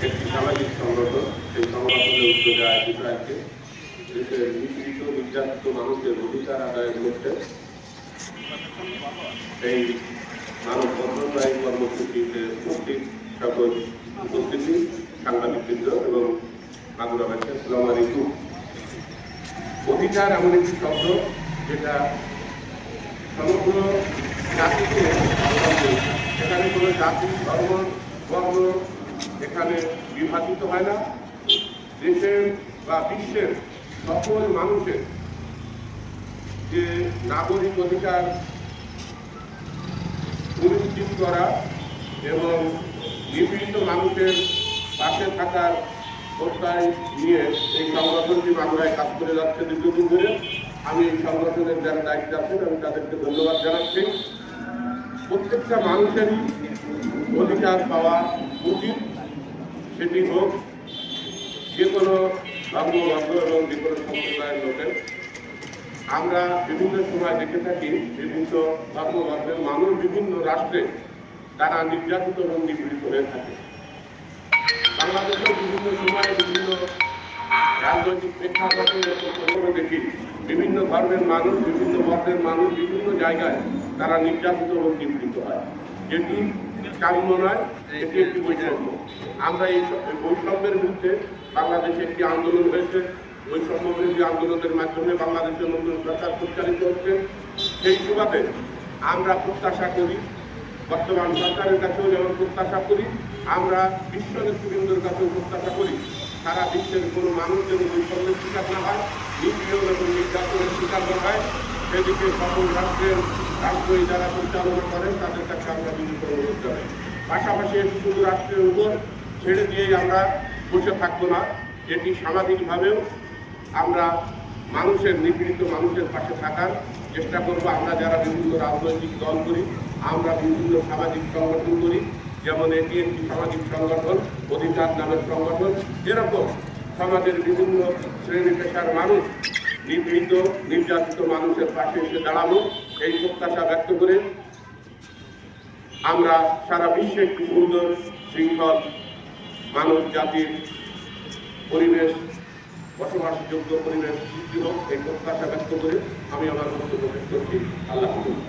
একটি সামাজিক সংগঠন। সেই সংগঠনের উদ্যোগে আয়োজিত আছে দেশের নিপীড়িত নির্যাতিত মানুষের অধিকার আদায়ের লক্ষ্যে এই মানব বন্ধনবাহী কর্মসূচিতে উপস্থিত সকল উপস্থিতি সাংবাদিকবৃন্দ এবং মাগুরাবাসী, আসসালামু আলাইকুম। অধিকার এমন একটি শব্দ যেটা সমগ্র জাতিকে, এখানে কোনো জাতি, ধর্ম, বর্ণ এখানে বিভাজিত হয় না। দেশের বা বিশ্বের সকল মানুষের যে নাগরিক অধিকার সুনিশ্চিত করা এবং নিপীড়িত মানুষের পাশে থাকার প্রত্যয় নিয়ে এই সংগঠনটি মাগুরায় কাজ করে যাচ্ছে দীর্ঘদিন ধরে। আমি এই সংগঠনের যারা দায়িত্বে আছেন আমি তাদেরকে ধন্যবাদ জানাচ্ছি। প্রত্যেকটা মানুষেরই অধিকার পাওয়া উচিত, সেটি হোক যে কোনো ধর্মবর্ণ এবং যে কোনো সম্প্রদায়ের লোকের। আমরা বিভিন্ন সময় দেখে থাকি বিভিন্ন ধর্মবর্ণের মানুষ বিভিন্ন রাষ্ট্রে তারা নির্যাতিত এবং নিপীড়িত হয়ে থাকে। বাংলাদেশের বিভিন্ন সময়ে বিভিন্ন রাজনৈতিক প্রেক্ষাপটে দেখি বিভিন্ন ধর্মের মানুষ, বিভিন্ন বর্ণের মানুষ বিভিন্ন জায়গায় তারা নির্যাতিত এবং নিপীড়িত হয়, যেটি কাম্য নয়, এটি একটি বৈষম্য। আমরা এই বৈষম্যের বিরুদ্ধে বাংলাদেশে একটি আন্দোলন হয়েছে। বৈষম্য বিরোধী আন্দোলনের মাধ্যমে বাংলাদেশের নতুন সরকার পরিচালিত হচ্ছে। সেই সুবাদে আমরা প্রত্যাশা করি, বর্তমান সরকারের কাছেও যেমন প্রত্যাশা করি, আমরা বিশ্ব নেতৃবৃন্দের কাছেও প্রত্যাশা করি সারা বিশ্বের কোনো মানুষ যেন বৈষম্যের শিকার না হয়, নিপীড়ন এবং নির্যাতনের শিকার না হয়, সেদিকে সকল রাষ্ট্রের রাষ্ট্রই যারা পরিচালনা করেন তাদের কাছে আমরা বিনীত অনুরোধ জানাই। পাশাপাশি এটি শুধু রাষ্ট্রের উপর ছেড়ে দিয়েই আমরা বসে থাকবো না, এটি সামাজিকভাবেও আমরা মানুষের, নিপীড়িত মানুষের পাশে থাকার চেষ্টা করব। আমরা যারা বিভিন্ন রাজনৈতিক দল করি, আমরা বিভিন্ন সামাজিক সংগঠন করি, যেমন এটি একটি সামাজিক সংগঠন, অধিকার নামের সংগঠন। এরকম সমাজের বিভিন্ন শ্রেণী পেশার মানুষ নিপীড়িত নির্যাতিত মানুষের পাশে এসে দাঁড়ানো, এই প্রত্যাশা ব্যক্ত করে আমরা সারা বিশ্বে একটি সুন্দর শৃঙ্খল মানব জাতির পরিবেশ, বসবাসযোগ্য পরিবেশ সৃষ্টি হোক, এই প্রত্যাশা ব্যক্ত করে আমি আমার বক্তব্য শেষ করছি। আল্লাহ হাফেজ।